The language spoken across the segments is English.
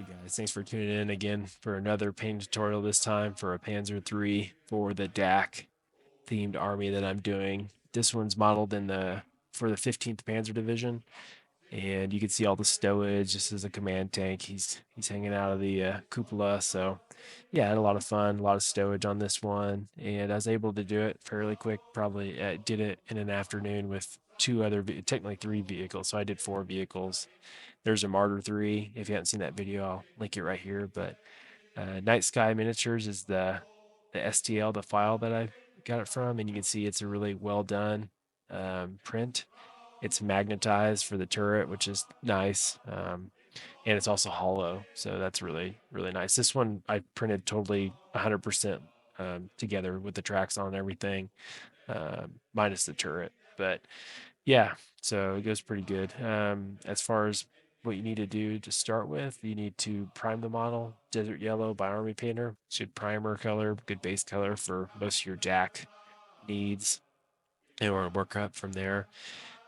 Hey guys, thanks for tuning in again for another paint tutorial, this time for a Panzer III for the DAK themed army that I'm doing. This one's modeled in the for the 15th Panzer Division, and you can see all the stowage. This is a command tank. He's hanging out of the cupola. So yeah, I had a lot of fun, a lot of stowage on this one, and I was able to do it fairly quick. Probably did it in an afternoon with two other, technically three vehicles. So I did four vehicles. There's a Martyr 3. If you haven't seen that video, I'll link it right here. But Night Sky Miniatures is the STL, the file that I got it from, and you can see it's a really well done print. It's magnetized for the turret, which is nice, and it's also hollow, so that's really nice. This one I printed totally 100% together with the tracks on and everything, minus the turret. But yeah, so it goes pretty good. As far as what you need to do to start with, you need to prime the model. Desert Yellow by Army Painter. Good primer color, good base color for most of your DAK needs, and we're gonna work up from there.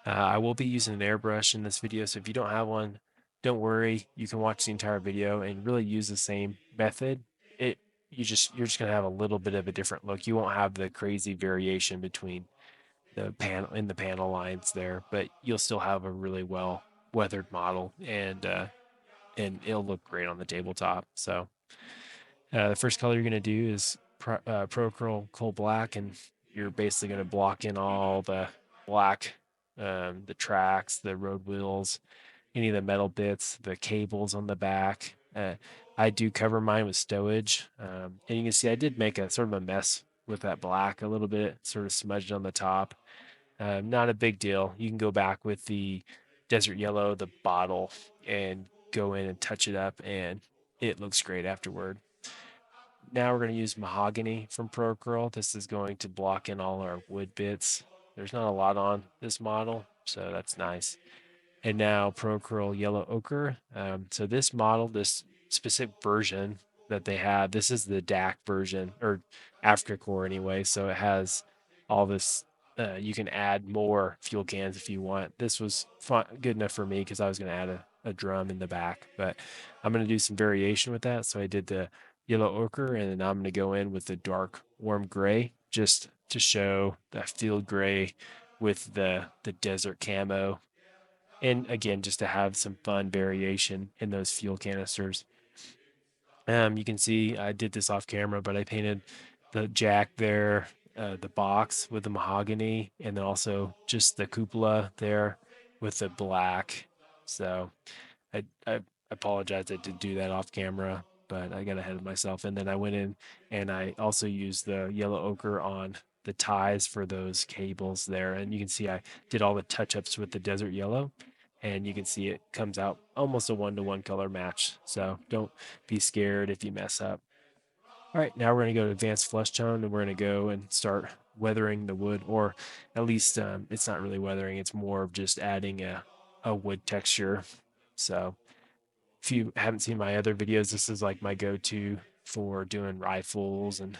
I will be using an airbrush in this video, so if you don't have one, don't worry. You can watch the entire video and really use the same method. It you're just gonna have a little bit of a different look. You won't have the crazy variation between the panel lines there, but you'll still have a really well weathered model, and it'll look great on the tabletop. So the first color you're going to do is Prochrome Coal Black, and you're basically going to block in all the black, the tracks, the road wheels, any of the metal bits, the cables on the back. I do cover mine with stowage, and you can see I did make a sort of a mess with that black a little bit, sort of smudged on the top. Not a big deal. You can go back with the desert yellow, the bottle, and go in and touch it up, and it looks great afterward. Now we're going to use mahogany from Procurl. This is going to block in all our wood bits. There's not a lot on this model, so that's nice. And now Procurl yellow ochre. So this model, this specific version that they have, this is the DAK version, or Africa Core anyway. So it has all this. You can add more fuel cans if you want. This was fun, good enough for me because I was going to add a drum in the back, but I'm going to do some variation with that. So I did the yellow ochre, and then I'm going to go in with the dark warm gray just to show that field gray with the desert camo, and again just to have some fun variation in those fuel canisters. You can see I did this off camera, but I painted the jack there, the box with the mahogany, and then also just the cupola there with the black. So I apologize I did do that off camera, but I got ahead of myself. And then I went in and I also used the yellow ochre on the ties for those cables there. And you can see I did all the touch ups with the desert yellow, and you can see it comes out almost a 1-to-1 color match. So don't be scared if you mess up. All right, now we're going to go to advanced flesh tone, and we're going to go and start weathering the wood, or at least it's not really weathering, it's more of just adding a wood texture. So if you haven't seen my other videos, this is like my go-to for doing rifles and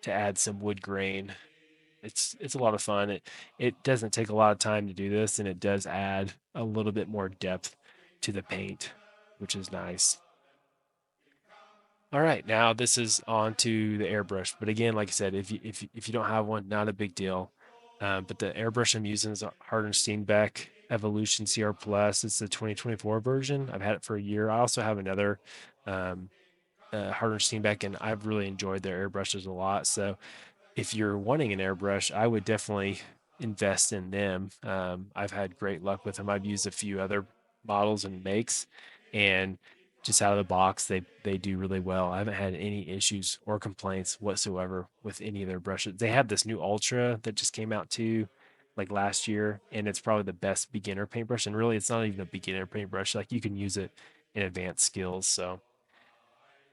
to add some wood grain. It's a lot of fun. It doesn't take a lot of time to do this, and it does add a little bit more depth to the paint, which is nice. All right, now this is on to the airbrush. But again, like I said, if you don't have one, not a big deal. But the airbrush I'm using is a Harden Steenbeck Evolution CR Plus. It's the 2024 version. I've had it for a year. I also have another um, Harden Steenbeck, and I've really enjoyed their airbrushes a lot. So if you're wanting an airbrush, I would definitely invest in them. I've had great luck with them. I've used a few other models and makes, and just out of the box, they do really well. I haven't had any issues or complaints whatsoever with any of their brushes. They have this new Ultra that just came out too, like last year, and it's probably the best beginner paintbrush. And really, it's not even a beginner paintbrush. Like you can use it in advanced skills. So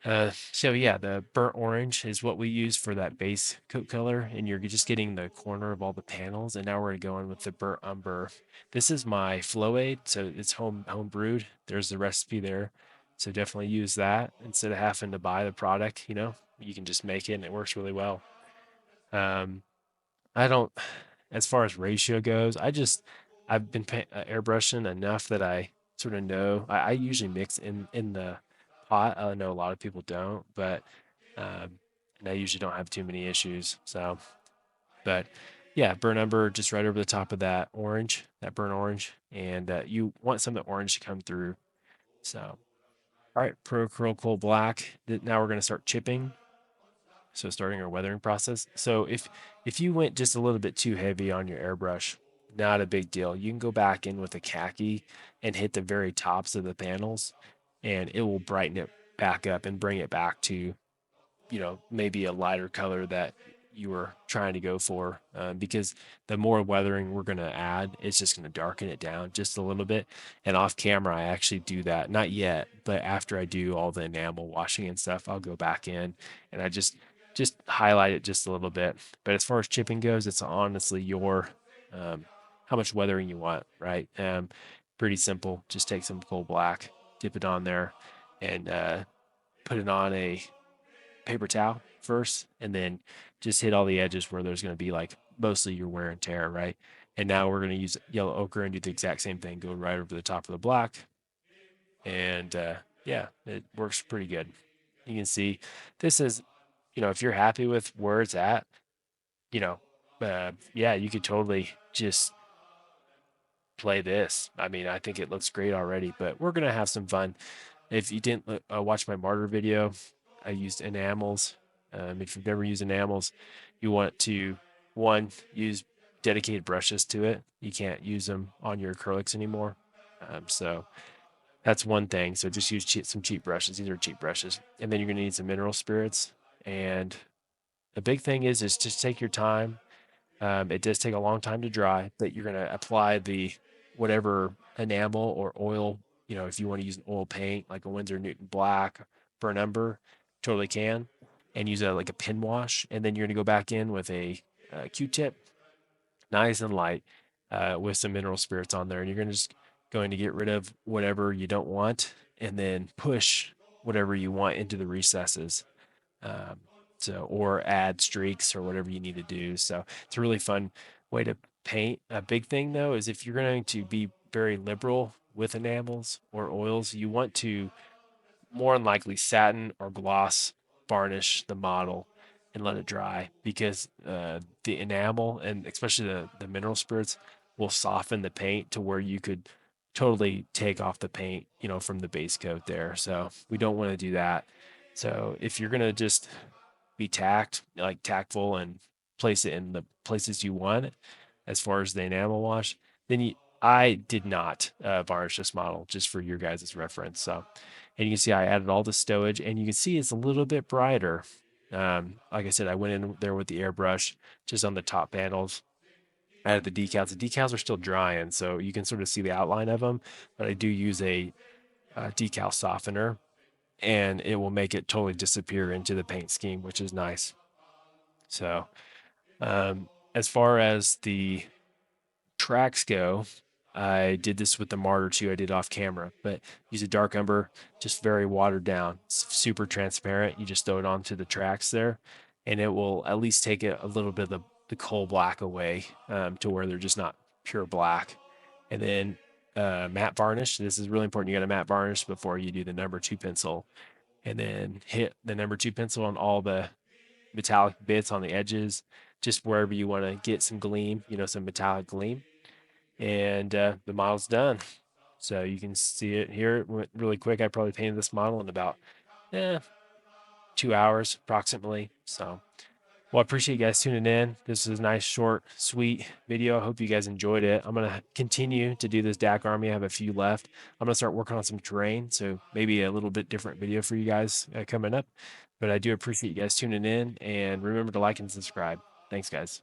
yeah, the burnt orange is what we use for that base coat color, and you're just getting the corner of all the panels. And now we're gonna go in with the burnt umber. This is my flow aid, so it's home brewed. There's the recipe there, so definitely use that instead of having to buy the product. You can just make it, and it works really well. Um, I don't, as far as ratio goes, I've been airbrushing enough that I sort of know. I usually mix in the hot. I know a lot of people don't, but um, and I usually don't have too many issues. So, but yeah, burnt umber just right over the top of that orange, that burnt orange, and you want some of the orange to come through. So, all right, Pro Curl Coal Black. Now we're going to start chipping. So starting our weathering process. So if you went just a little bit too heavy on your airbrush, not a big deal. You can go back in with a khaki and hit the very tops of the panels, and it will brighten it back up and bring it back to, maybe a lighter color that you were trying to go for. Because the more weathering we're going to add, it's just going to darken it down just a little bit. And off camera, I actually do that. Not yet, but after I do all the enamel washing and stuff, I'll go back in and I just highlight it just a little bit. But as far as chipping goes, it's honestly your um, how much weathering you want, right? Pretty simple. Just take some coal black, dip it on there, and put it on a paper towel first, and then just hit all the edges where there's going to be like mostly your wear and tear, right? And now we're going to use yellow ochre and do the exact same thing. Go right over the top of the black, and yeah, it works pretty good. You can see this is, if you're happy with where it's at, you know, yeah, you could totally just play this. I mean, I think it looks great already, but we're gonna have some fun. If you didn't watch my martyr video, I used enamels. If you've never used enamels, you want to use dedicated brushes to it. You can't use them on your acrylics anymore. So that's one thing. So just use some cheap brushes. These are cheap brushes, and then you're gonna need some mineral spirits. And the big thing is just take your time. It does take a long time to dry, but you're going to apply the whatever enamel or oil, if you want to use an oil paint like a Winsor Newton Black, burnt umber, totally can, and use like a pin wash. And then you're going to go back in with a Q-tip, nice and light, with some mineral spirits on there. And you're going to get rid of whatever you don't want and then push whatever you want into the recesses. Um, or add streaks or whatever you need to do. So it's a really fun way to paint. A big thing though is if you're going to be very liberal with enamels or oils, you want to more than likely satin or gloss varnish the model and let it dry, because the enamel and especially the mineral spirits will soften the paint to where you could totally take off the paint, from the base coat there. So we don't want to do that. So if you're going to just be tactful and place it in the places you want as far as the enamel wash, then I did not varnish this model, just for your guys' reference. So, and you can see I added all the stowage, and you can see it's a little bit brighter. Like I said, I went in there with the airbrush just on the top panels. I added the decals. The decals are still drying, so you can sort of see the outline of them. But I do use a decal softener, and it will make it totally disappear into the paint scheme, which is nice. So, as far as the tracks go, I did this with the Martyr too. I did off camera, but use a dark umber, just very watered down, super transparent. You just throw it onto the tracks there, and it will at least take a little bit of the coal black away, to where they're just not pure black. And then matte varnish. This is really important. You got to matte varnish before you do the number two pencil, and then hit the number two pencil on all the metallic bits on the edges, just wherever you want to get some gleam, some metallic gleam. And the model's done. So you can see it here. It went really quick. I probably painted this model in about 2 hours approximately. So, well, I appreciate you guys tuning in. This is a nice, short, sweet video. I hope you guys enjoyed it. I'm going to continue to do this DAK army. I have a few left. I'm going to start working on some terrain, so maybe a little bit different video for you guys coming up. But I do appreciate you guys tuning in, and remember to like and subscribe. Thanks, guys.